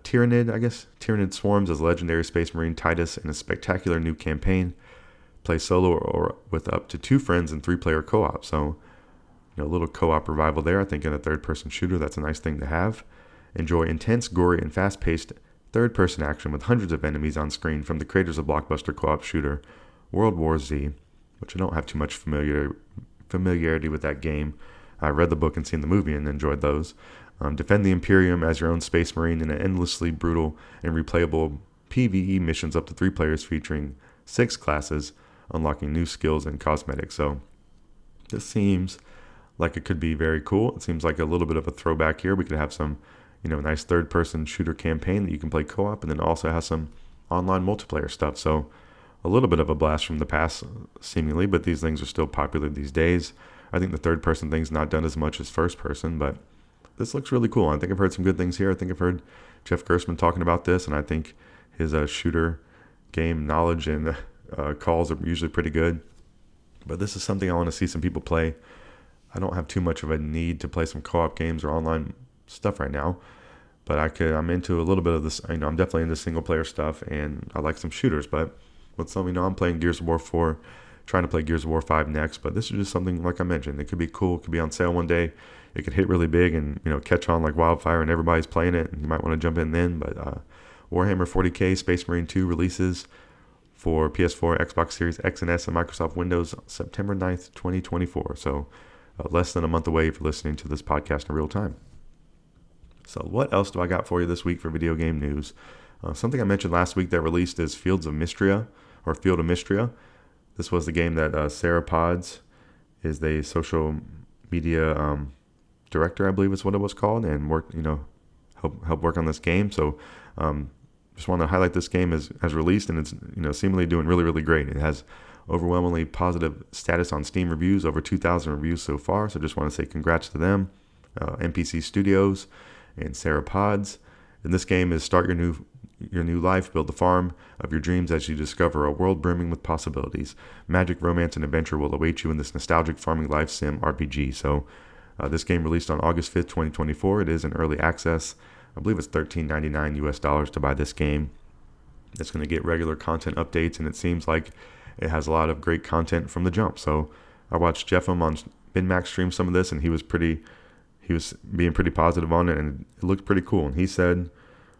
Tyranid swarms as legendary Space Marine Titus in a spectacular new campaign. Play solo or with up to 2 friends and 3-player co-op. So, a little co-op revival there. I think in a third-person shooter, that's a nice thing to have. Enjoy intense, gory, and fast-paced third-person action with hundreds of enemies on screen from the creators of blockbuster co-op shooter World War Z, which I don't have too much familiarity with that game. I read the book and seen the movie and enjoyed those. Defend the Imperium as your own Space Marine in an endlessly brutal and replayable PvE missions up to 3 players featuring 6 classes, unlocking new skills and cosmetics. So this seems like it could be very cool. It seems like a little bit of a throwback here. We could have some, nice third-person shooter campaign that you can play co-op, and then also has some online multiplayer stuff. So a little bit of a blast from the past, seemingly, but these things are still popular these days. I think the third-person thing's not done as much as first-person, but this looks really cool. I think I've heard some good things here. I think I've heard Jeff Gerstmann talking about this, and I think his shooter game knowledge and calls are usually pretty good. But this is something I want to see some people play. I don't have too much of a need to play some co-op games or online stuff right now, but I'm into a little bit of this. I'm definitely into single-player stuff, and I like some shooters. But with some, I'm playing Gears of War 4, trying to play Gears of War 5 next. But this is just something, like I mentioned, it could be cool. It could be on sale one day. It could hit really big and catch on like wildfire, and everybody's playing it, and you might want to jump in then. But Warhammer 40k Space Marine 2 releases for PS4, Xbox Series X and S, and Microsoft Windows September 9th, 2024. So less than a month away for listening to this podcast in real time. So what else do I got for you this week for video game news? Something I mentioned last week that released is Field of Mistria. This was the game that Sarah Pods is the social media director, I believe is what it was called, and help work on this game. So just want to highlight this game as released, and it's seemingly doing really, really great. It has overwhelmingly positive status on Steam reviews, over 2,000 reviews so far. So just want to say congrats to them, NPC Studios and Sarah Pods. And this game is start your new life, build the farm of your dreams as you discover a world brimming with possibilities. Magic, romance, and adventure will await you in this nostalgic farming life sim RPG. So this game released on August 5th, 2024. It is in early access. I believe it's $13.99 US to buy this game. It's going to get regular content updates, and it seems like it has a lot of great content from the jump. So I watched Jeff on MinnMax stream some of this, and he was being pretty positive on it, and it looked pretty cool. And he said,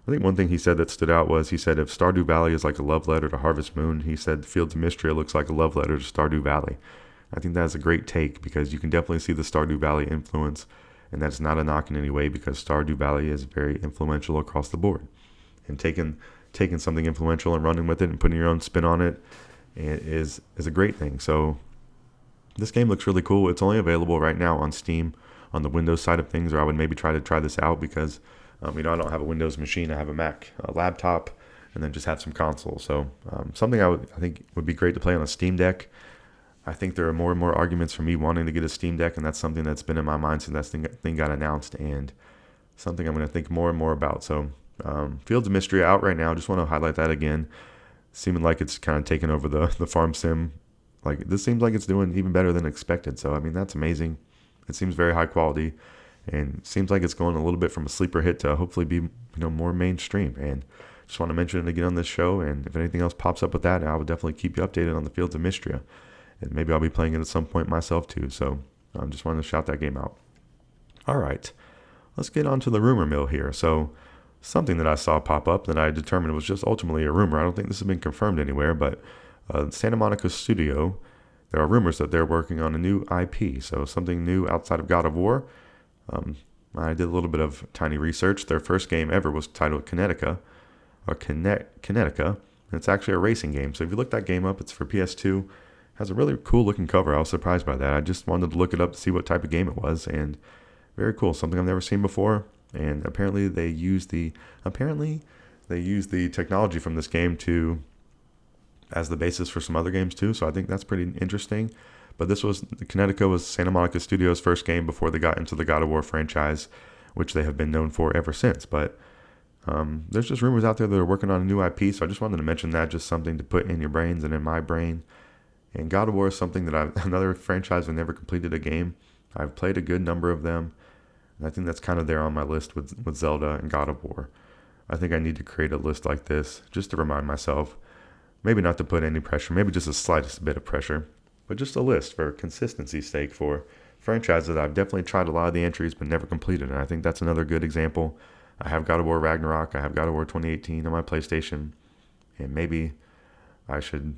I think one thing he said that stood out was, he said if Stardew Valley is like a love letter to Harvest Moon, he said Fields of Mistria looks like a love letter to Stardew Valley. I think that's a great take, because you can definitely see the Stardew Valley influence, and that's not a knock in any way, because Stardew Valley is very influential across the board. And taking something influential and running with it and putting your own spin on it is a great thing. So this game looks really cool. It's only available right now on Steam on the Windows side of things, or I would maybe try this out, because I don't have a Windows machine. I have a Mac, a laptop, and then just have some consoles. So something I think would be great to play on a Steam Deck. I think there are more and more arguments for me wanting to get a Steam Deck, and that's something that's been in my mind since that thing got announced, and something I'm going to think more and more about. So Fields of Mistria out right now. Just want to highlight that again. Seeming like it's kind of taken over the farm sim. Like, this seems like it's doing even better than expected. So, I mean, that's amazing. It seems very high quality, and seems like it's going a little bit from a sleeper hit to hopefully be more mainstream. And just want to mention it again on this show, and if anything else pops up with that, I will definitely keep you updated on the Fields of Mistria, and maybe I'll be playing it at some point myself too. So I just wanted to shout that game out. All right, let's get on to the rumor mill here. So something that I saw pop up that I determined was just ultimately a rumor. I don't think this has been confirmed anywhere, but Santa Monica studio, there are rumors that they're working on a new IP, so something new outside of God of War. I did a little bit of tiny research. Their first game ever was titled Kinetica. And it's actually a racing game. So if you look that game up, it's for PS2. Has a really cool looking cover. I was surprised by that. I just wanted to look it up to see what type of game it was, and very cool. Something I've never seen before. And apparently they use the technology from this game as the basis for some other games too. So I think that's pretty interesting. But Kinetica was Santa Monica Studios' first game before they got into the God of War franchise, which they have been known for ever since. But there's just rumors out there that are working on a new IP, so I just wanted to mention that, just something to put in your brains and in my brain. And God of War is something that another franchise that never completed a game. I've played a good number of them, and I think that's kind of there on my list with Zelda and God of War. I think I need to create a list like this just to remind myself, maybe not to put any pressure, maybe just the slightest bit of pressure, but just a list for consistency's sake for franchises that I've definitely tried a lot of the entries but never completed. And I think that's another good example. I have God of War Ragnarok, I have God of War 2018 on my PlayStation, and maybe I should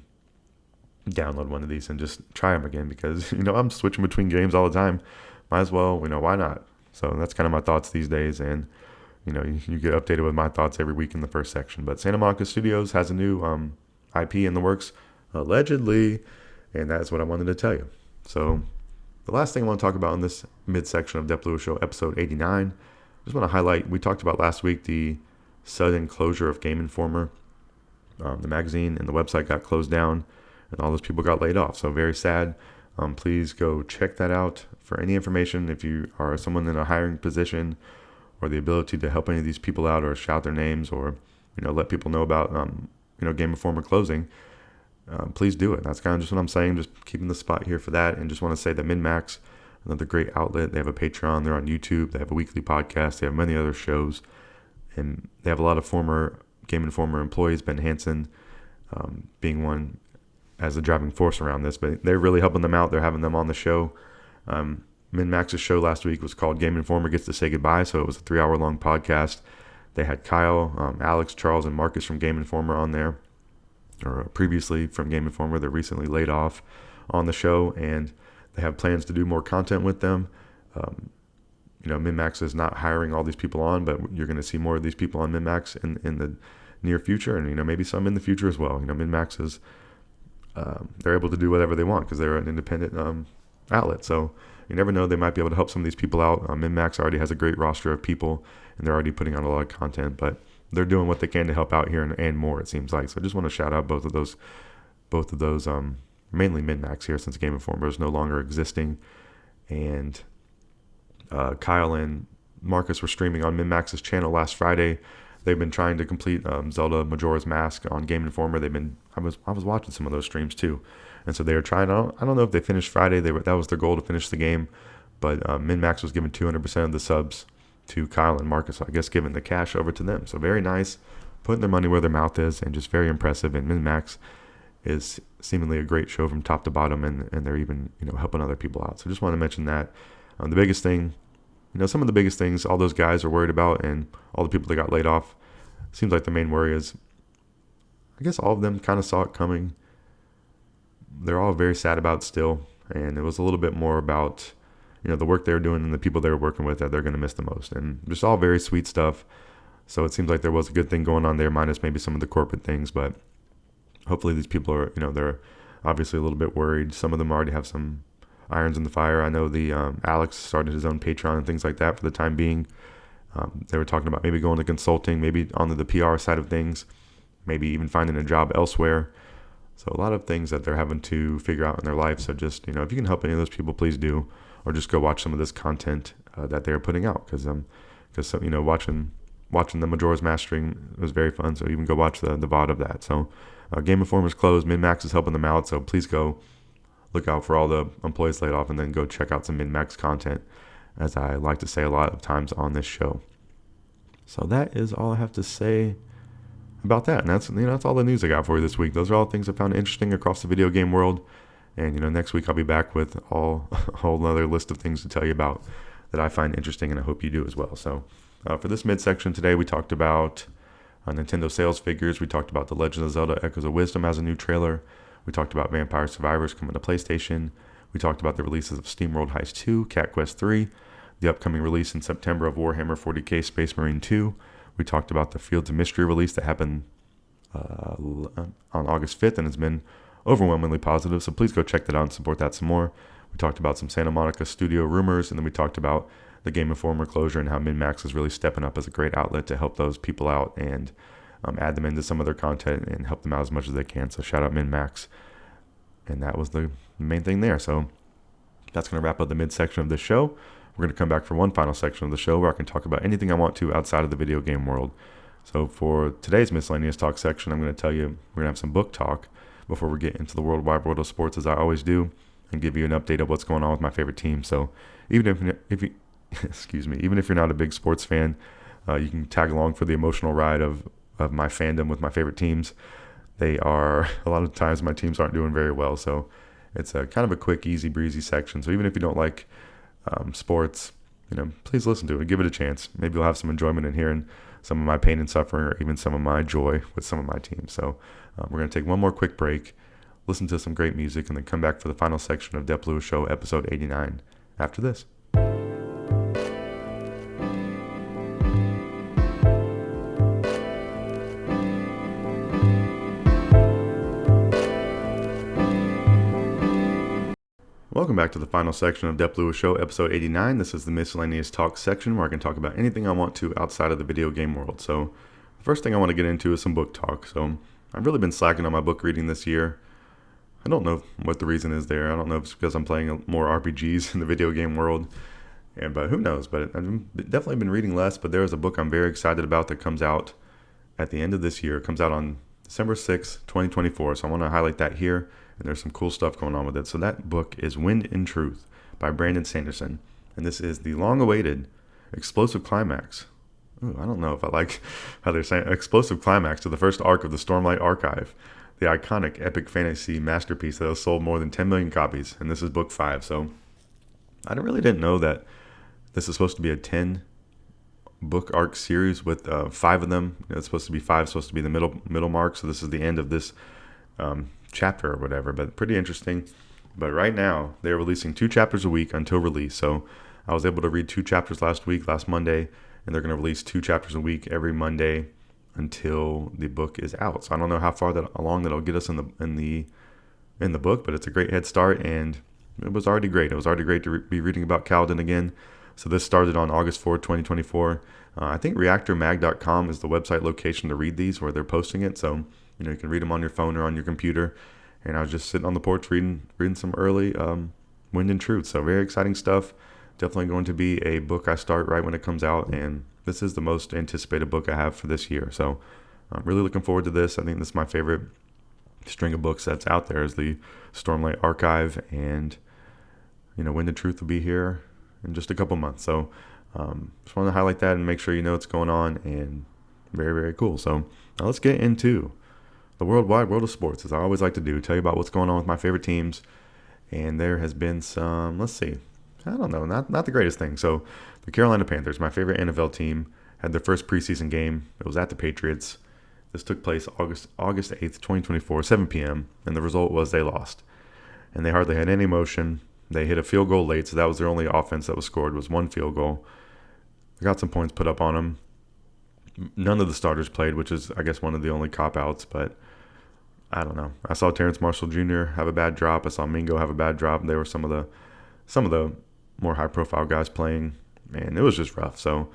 download one of these and just try them again, because I'm switching between games all the time. Might as well, why not? So that's kind of my thoughts these days, and you get updated with my thoughts every week in the first section. But Santa Monica Studios has a new IP in the works, allegedly, and that's what I wanted to tell you. So the last thing I want to talk about in this midsection of Dep Lewis Show, episode 89, I just want to highlight, we talked about last week the sudden closure of Game Informer. The magazine and the website got closed down, and all those people got laid off. So very sad. Please go check that out for any information. If you are someone in a hiring position, or the ability to help any of these people out, or shout their names, or let people know about Game Informer closing, please do it. That's kind of just what I'm saying, just keeping the spot here for that. And just want to say that MinnMax, another great outlet, they have a Patreon, they're on YouTube, they have a weekly podcast, they have many other shows, and they have a lot of former Game Informer employees, Ben Hansen being one as the driving force around this, but they're really helping them out. They're having them on the show. MinnMax's show last week was called Game Informer Gets to Say Goodbye, so it was a 3-hour long podcast. They had Kyle, Alex, Charles, and Marcus from Game Informer on there, or previously from Game Informer. They're recently laid off on the show, and they have plans to do more content with them. MinnMax is not hiring all these people on, but you're going to see more of these people on MinnMax in the near future, and maybe some in the future as well. MinnMax is they're able to do whatever they want because they're an independent outlet. So you never know, they might be able to help some of these people out. MinnMax already has a great roster of people, and they're already putting out a lot of content, but they're doing what they can to help out here and more, it seems like. So I just want to shout out both of those, mainly MinnMax here, since Game Informer is no longer existing. And Kyle and Marcus were streaming on MinnMax's channel last Friday. They've been trying to complete Zelda Majora's Mask on Game Informer. I was watching some of those streams too, and so they were trying. I don't know if they finished Friday. That was their goal, to finish the game, but MinnMax was giving 200% of the subs to Kyle and Marcus. So I guess giving the cash over to them. So very nice, putting their money where their mouth is, and just very impressive. And MinnMax is seemingly a great show from top to bottom, and they're even helping other people out. So just want to mention that. The biggest thing, some of the biggest things all those guys are worried about, and all the people that got laid off, seems like the main worry is, I guess all of them kind of saw it coming. They're all very sad about it still, and it was a little bit more about the work they were doing and the people they were working with that they're going to miss the most, and just all very sweet stuff. So it seems like there was a good thing going on there, minus maybe some of the corporate things, but hopefully these people are, they're obviously a little bit worried. Some of them already have some irons in the fire. I know the Alex started his own Patreon and things like that for the time being. They were talking about maybe going to consulting, maybe onto the PR side of things, maybe even finding a job elsewhere. So a lot of things that they're having to figure out in their life. So just, if you can help any of those people, please do, or just go watch some of this content that they're putting out. Because watching the Majora's Mask stream was very fun. So even go watch the VOD of that. So Game Informer is closed. MinnMax is helping them out. So please go look out for all the employees laid off, and then go check out some MinnMax content, as I like to say a lot of times on this show. So that is all I have to say about that. And that's all the news I got for you this week. Those are all things I found interesting across the video game world. And next week I'll be back with a whole other list of things to tell you about that I find interesting, and I hope you do as well. So for this midsection today, we talked about Nintendo sales figures. We talked about The Legend of Zelda Echoes of Wisdom as a new trailer. We talked about Vampire Survivors coming to PlayStation. We talked about the releases of SteamWorld Heist 2, Cat Quest 3, the upcoming release in September of Warhammer 40k Space Marine 2. We talked about the Fields of Mistria release that happened on August 5th and has been overwhelmingly positive, so please go check that out and support that some more. We talked about some Santa Monica studio rumors, and then we talked about the Game Informer closure and how MinnMax is really stepping up as a great outlet to help those people out and add them into some of their content and help them out as much as they can. So shout out MinnMax. And that was the main thing there. So that's going to wrap up the midsection of this show. We're going to come back for one final section of the show where I can talk about anything I want to outside of the video game world. So for today's Miscellaneous Talk section, I'm going to tell you we're going to have some book talk before we get into the worldwide world of sports, as I always do, and give you an update of what's going on with my favorite team. So even if you even if you're not a big sports fan, you can tag along for the emotional ride of my fandom with my favorite teams. They are, a lot of times my teams aren't doing very well, so it's a kind of a quick, easy breezy section. So even if you don't like sports, please listen to it, give it a chance. Maybe you'll have some enjoyment in hearing some of my pain and suffering, or even some of my joy with some of my teams. So we're going to take one more quick break, listen to some great music, and then come back for the final section of Dep Lewis Show episode 89 after this. Welcome back to the final section of Dep Lewis Show, episode 89. This is the Miscellaneous Talk section where I can talk about anything I want to outside of the video game world. So the first thing I want to get into is some book talk. So I've really been slacking on my book reading this year. I don't know what the reason is there. I don't know if it's because I'm playing more RPGs in the video game world, but who knows. But I've definitely been reading less, but there is a book I'm very excited about that comes out at the end of this year. It comes out on December 6th, 2024. So I want to highlight that here. And there's some cool stuff going on with it. So that book is Wind in Truth by Brandon Sanderson. And this is the long-awaited explosive climax. Ooh, I don't know if I like how they're saying explosive climax to the first arc of the Stormlight Archive, the iconic epic fantasy masterpiece that has sold more than 10 million copies. And this is book 5. So I really didn't know that this is supposed to be a 10-book arc series with 5 of them. It's supposed to be 5, supposed to be the middle mark. So this is the end of this chapter or whatever, but pretty interesting. But right now they're releasing 2 chapters a week until release. So I was able to read 2 chapters last Monday, and they're going to release 2 chapters a week every Monday until the book is out. So I don't know how far along that'll get us in the book, but it's a great head start, and it was already great. It was already great to be reading about Kaladin again. So this started on August 4th, 2024. I think reactormag.com is the website location to read these, where they're posting it. So you can read them on your phone or on your computer. And I was just sitting on the porch reading some early Wind in Truth. So very exciting stuff. Definitely going to be a book I start right when it comes out. And this is the most anticipated book I have for this year. So I'm really looking forward to this. I think this is my favorite string of books that's out there, is the Stormlight Archive. And, Wind in Truth will be here in just a couple months. So just want to highlight that and make sure you know what's going on. And very, very cool. So now let's get into the worldwide world of sports, as I always like to do, tell you about what's going on with my favorite teams. And there has been some, let's see, I don't know, not the greatest thing. So the Carolina Panthers, my favorite NFL team, had their first preseason game. It was at the Patriots. This took place August 8th, 2024, 7 p.m., and the result was they lost. And they hardly had any emotion. They hit a field goal late, so that was their only offense that was scored, was 1 field goal. They got some points put up on them. None of the starters played, which is, I guess, one of the only cop-outs, but I don't know. I saw Terrence Marshall Jr. have a bad drop. I saw Mingo have a bad drop. There were some of the more high-profile guys playing, and it was just rough. So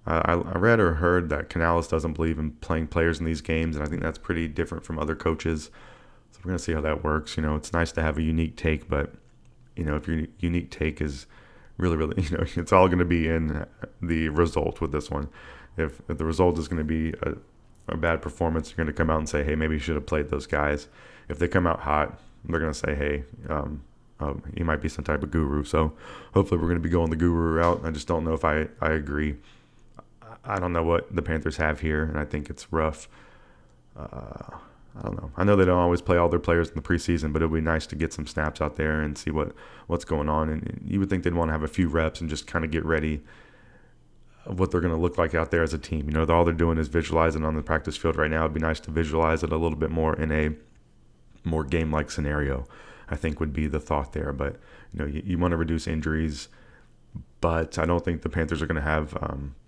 I read or heard that Canales doesn't believe in playing players in these games, and I think that's pretty different from other coaches. So we're going to see how that works. It's nice to have a unique take, but, if your unique take is really, really, it's all going to be in the result with this one. If the result is going to be a bad performance, you're going to come out and say, hey, maybe you should have played those guys. If they come out hot, they're going to say, hey, he might be some type of guru. So hopefully we're going to be going the guru route. I just don't know if I agree. I don't know what the Panthers have here, and I think it's rough. I don't know. I know they don't always play all their players in the preseason, but it would be nice to get some snaps out there and see what's going on. And you would think they'd want to have a few reps and just kind of get ready what they're going to look like out there as a team. All they're doing is visualizing on the practice field right now. It'd be nice to visualize it a little bit more in more game-like scenario, I think would be the thought there. But, you want to reduce injuries, but I don't think the Panthers are going to have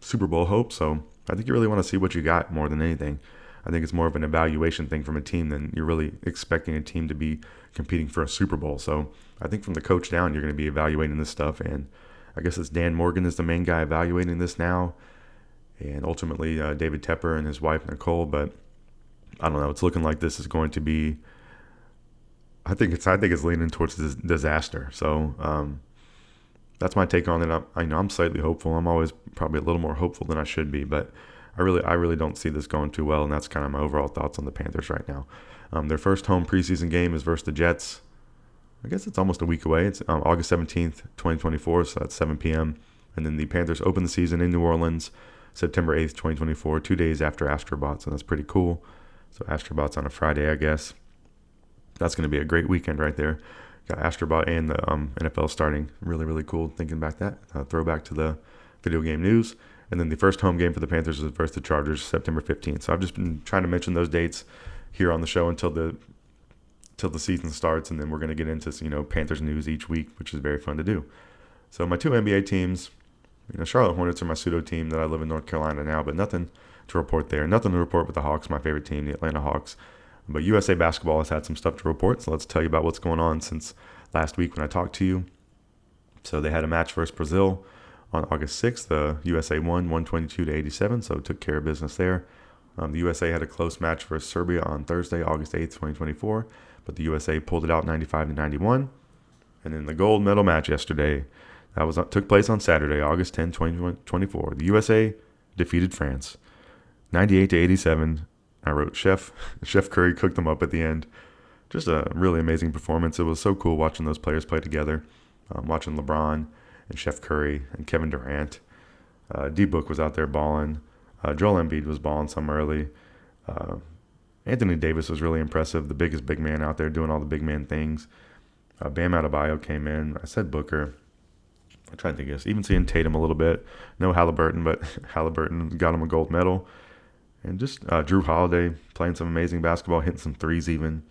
Super Bowl hope. So I think you really want to see what you got more than anything. I think it's more of an evaluation thing from a team than you're really expecting a team to be competing for a Super Bowl. So I think from the coach down, you're going to be evaluating this stuff. And I guess it's Dan Morgan is the main guy evaluating this now. And ultimately David Tepper and his wife, Nicole. But I don't know. It's looking like this is going to be, I think it's leaning towards this disaster. So that's my take on it. I'm slightly hopeful. I'm always probably a little more hopeful than I should be, but I really don't see this going too well, and that's kind of my overall thoughts on the Panthers right now. Their first home preseason game is versus the Jets. I guess it's almost a week away. It's August 17th, 2024, so that's 7 p.m. And then the Panthers open the season in New Orleans, September 8th, 2024, 2 days after Astrobot, so that's pretty cool. So Astrobot's on a Friday, I guess. That's going to be a great weekend right there. Got Astrobot and the NFL starting. Really, really cool thinking back that. Throwback to the video game news. And then the first home game for the Panthers is versus the Chargers, September 15th. So I've just been trying to mention those dates here on the show until the season starts, and then we're going to get into Panthers news each week, which is very fun to do. So my two NBA teams, Charlotte Hornets are my pseudo team that I live in North Carolina now, but nothing to report there. Nothing to report with the Hawks, my favorite team, the Atlanta Hawks. But USA Basketball has had some stuff to report, so let's tell you about what's going on since last week when I talked to you. So they had a match versus Brazil on August 6th. The USA won 122-87, so took care of business there. The USA had a close match versus Serbia on Thursday, August 8th, 2024, but the USA pulled it out 95-91. And then the gold medal match yesterday, took place on Saturday, August 10, 2024. The USA defeated France 98-87. I wrote Chef Curry cooked them up at the end. Just a really amazing performance. It was so cool watching those players play together. Watching LeBron and Chef Curry and Kevin Durant. D-Book was out there balling. Joel Embiid was balling some early. Anthony Davis was really impressive, the biggest big man out there doing all the big man things. Bam Adebayo came in. I said Booker. I tried to think of this. Even seeing Tatum a little bit. No Halliburton, but Halliburton got him a gold medal. And just Drew Holiday playing some amazing basketball, hitting some threes even.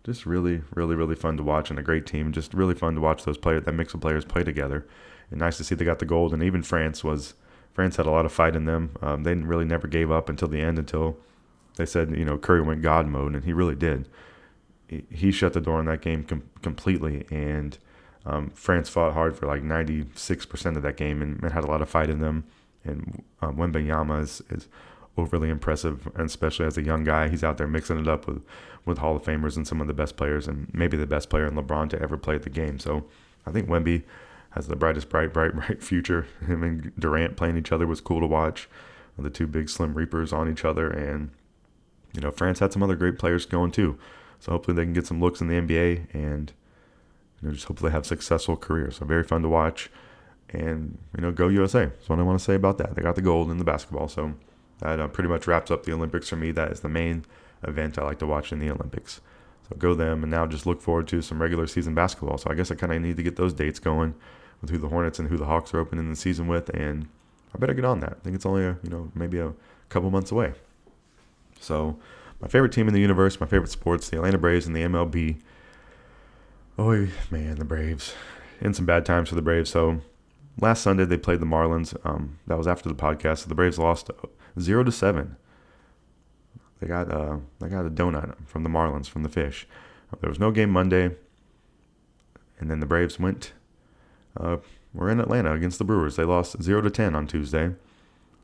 Just really, really, really fun to watch, and a great team. Just really fun to watch that mix of players play together. And nice to see they got the gold. And even France had a lot of fight in them. They really never gave up until the end, until they said, Curry went God mode, and he really did. He shut the door on that game completely, and France fought hard for like 96% of that game and had a lot of fight in them. And Wembanyama is overly impressive, and especially as a young guy, he's out there mixing it up with Hall of Famers and some of the best players, and maybe the best player in LeBron to ever play the game. So I think Wemby has the brightest, bright future. Him and Durant playing each other was cool to watch. The two big slim reapers on each other, and France had some other great players going too. So hopefully they can get some looks in the NBA and just hopefully have successful careers. So very fun to watch. And, go USA. That's what I want to say about that. They got the gold in the basketball. So that pretty much wraps up the Olympics for me. That is the main event I like to watch in the Olympics. So go them, and now just look forward to some regular season basketball. So I guess I kind of need to get those dates going with who the Hornets and who the Hawks are opening the season with. And I better get on that. I think it's only, maybe a couple months away. So my favorite team in the universe, my favorite sports, the Atlanta Braves and the MLB. Oh, man, the Braves. In some bad times for the Braves. So last Sunday, they played the Marlins. That was after the podcast. So the Braves lost 0-7. They got a donut from the Marlins, from the Fish. There was no game Monday. And then the Braves were in Atlanta against the Brewers. They lost 0-10 on Tuesday.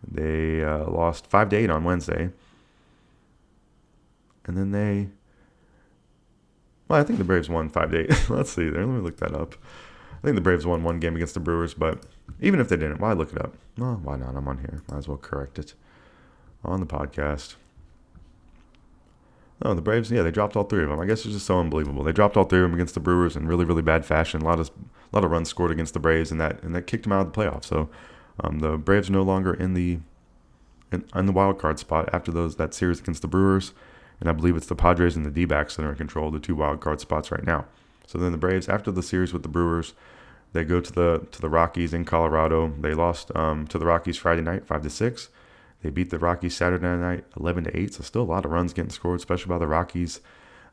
They lost 5-8 on Wednesday. And then I think the Braves won 5-8. Let's see there. Let me look that up. I think the Braves won one game against the Brewers, but even if they didn't, why look it up? Well, why not? I'm on here. Might as well correct it on the podcast. No, the Braves, they dropped all three of them. I guess it's just so unbelievable. They dropped all three of them against the Brewers in really, really bad fashion. A lot of runs scored against the Braves, and that kicked them out of the playoffs. So the Braves are no longer in the wild card spot after that series against the Brewers. And I believe it's the Padres and the D-backs that are in control of the two wild card spots right now. So then the Braves, after the series with the Brewers, they go to the Rockies in Colorado. They lost to the Rockies Friday night, 5-6. They beat the Rockies Saturday night, 11-8. So still a lot of runs getting scored, especially by the Rockies.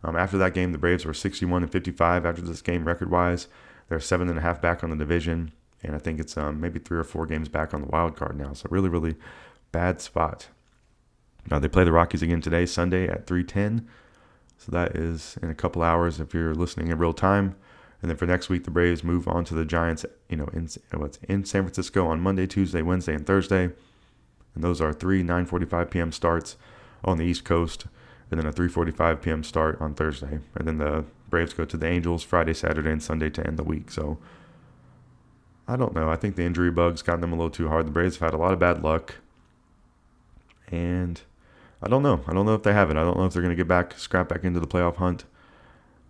After that game, the Braves were 61-55 after this game record-wise. They're 7.5 back on the division, and I think it's maybe 3 or 4 games back on the wild card now. So really, really bad spot. Now they play the Rockies again today, Sunday at 3:10. So that is in a couple hours if you're listening in real time. And then for next week, the Braves move on to the Giants, in San Francisco on Monday, Tuesday, Wednesday, and Thursday. And those are 3 9:45 p.m. starts on the East Coast, and then a 3:45 p.m. start on Thursday. And then the Braves go to the Angels Friday, Saturday, and Sunday to end the week. So I don't know. I think the injury bug's gotten them a little too hard. The Braves have had a lot of bad luck. And I don't know. I don't know if they have it. I don't know if they're going to scrap back into the playoff hunt.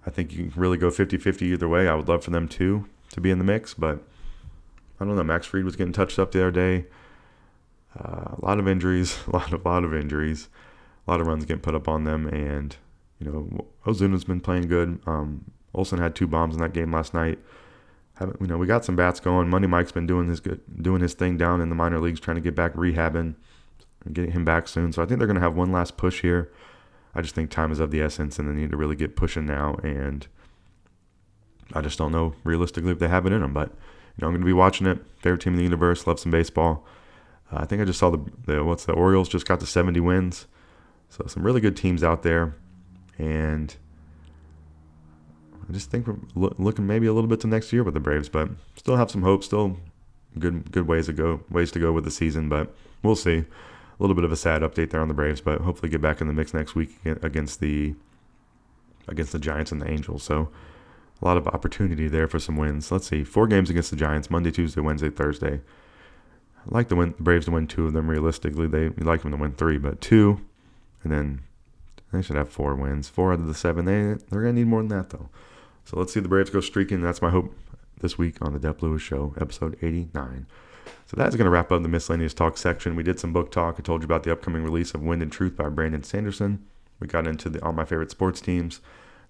I think you can really go 50-50 either way. I would love for them to be in the mix, but I don't know. Max Fried was getting touched up the other day. A lot of injuries, a lot of injuries, a lot of runs getting put up on them, and Ozuna's been playing good. Olsen had 2 bombs in that game last night. We got some bats going. Money Mike's been doing his thing down in the minor leagues, trying to get back rehabbing and getting him back soon. So I think they're going to have one last push here. I just think time is of the essence, and they need to really get pushing now. And I just don't know realistically if they have it in them. But I'm going to be watching it. Favorite team in the universe. Love some baseball. I think I just saw the Orioles just got to 70 wins. So some really good teams out there, and I just think we're looking maybe a little bit to next year with the Braves, but still have some hope. Still good ways to go with the season, but we'll see. A little bit of a sad update there on the Braves, but hopefully get back in the mix next week against the Giants and the Angels. So a lot of opportunity there for some wins. Let's see, 4 games against the Giants: Monday, Tuesday, Wednesday, Thursday. I like the Braves to win 2 of them. Realistically, you like them to win 3, but 2, and then they should have 4 wins. 4 out of the 7. They're gonna need more than that though. So let's see the Braves go streaking. That's my hope this week on the Dep Lewis Show, episode 89. So that's going to wrap up the Miscellaneous Talk section. We did some book talk. I told you about the upcoming release of Wind and Truth by Brandon Sanderson. We got into all my favorite sports teams,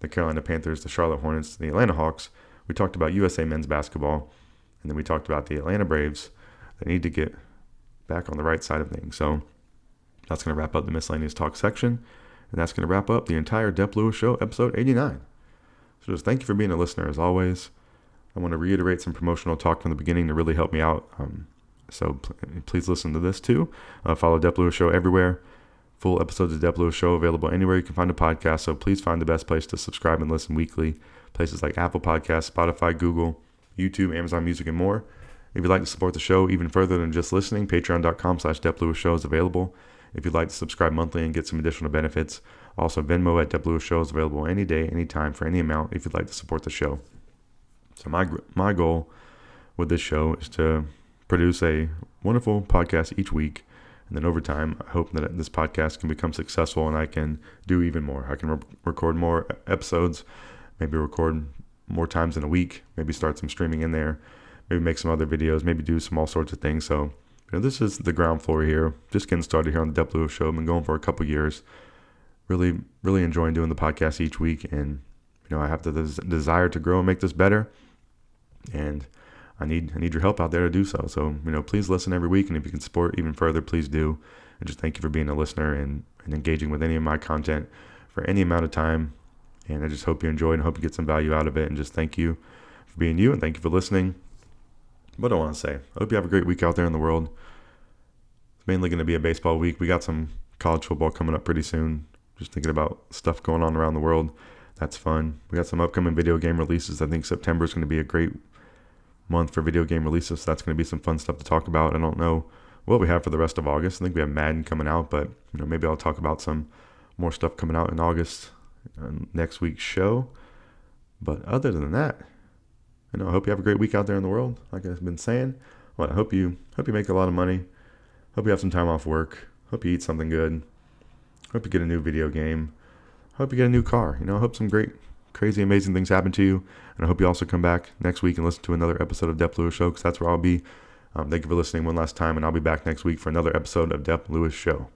the Carolina Panthers, the Charlotte Hornets, the Atlanta Hawks. We talked about USA men's basketball, and then we talked about the Atlanta Braves. They need to get back on the right side of things. So that's going to wrap up the Miscellaneous Talk section, and that's going to wrap up the entire Dep Lewis Show, episode 89. So just thank you for being a listener as always. I want to reiterate some promotional talk from the beginning to really help me out. So please listen to this too. Follow Dep Lewis Show everywhere. Full episodes of Dep Lewis Show available anywhere you can find a podcast. So please find the best place to subscribe and listen weekly. Places like Apple Podcasts, Spotify, Google, YouTube, Amazon Music, and more. If you'd like to support the show even further than just listening, patreon.com/DepLewisShow is available. If you'd like to subscribe monthly and get some additional benefits, also Venmo at Dep Lewis Show is available any day, anytime, for any amount if you'd like to support the show. So my goal with this show is to produce a wonderful podcast each week, and then over time, I hope that this podcast can become successful and I can do even more. I can record more episodes, maybe record more times in a week, maybe start some streaming in there, maybe make some other videos, maybe do some all sorts of things. So this is the ground floor here, just getting started here on the Dep Lewis Show. I've been going for a couple years, really enjoying doing the podcast each week, and I have the desire to grow and make this better, and I need your help out there to do so. So, please listen every week, and if you can support even further, please do. And just thank you for being a listener and engaging with any of my content for any amount of time. And I just hope you enjoy and hope you get some value out of it. And just thank you for being you, and thank you for listening. What do I want to say? I hope you have a great week out there in the world. It's mainly going to be a baseball week. We got some college football coming up pretty soon. Just thinking about stuff going on around the world. That's fun. We got some upcoming video game releases. I think September is going to be a great month for video game releases. So that's going to be some fun stuff to talk about. I don't know what we have for the rest of August. I think we have Madden coming out, but maybe I'll talk about some more stuff coming out in August next week's show. But other than that, I hope you have a great week out there in the world. Like I've been saying, I hope you make a lot of money. Hope you have some time off work. Hope you eat something good. Hope you get a new video game. Hope you get a new car. I hope some great, crazy, amazing things happen to you. And I hope you also come back next week and listen to another episode of Dep Lewis Show, because that's where I'll be. Thank you for listening one last time, and I'll be back next week for another episode of Dep Lewis Show.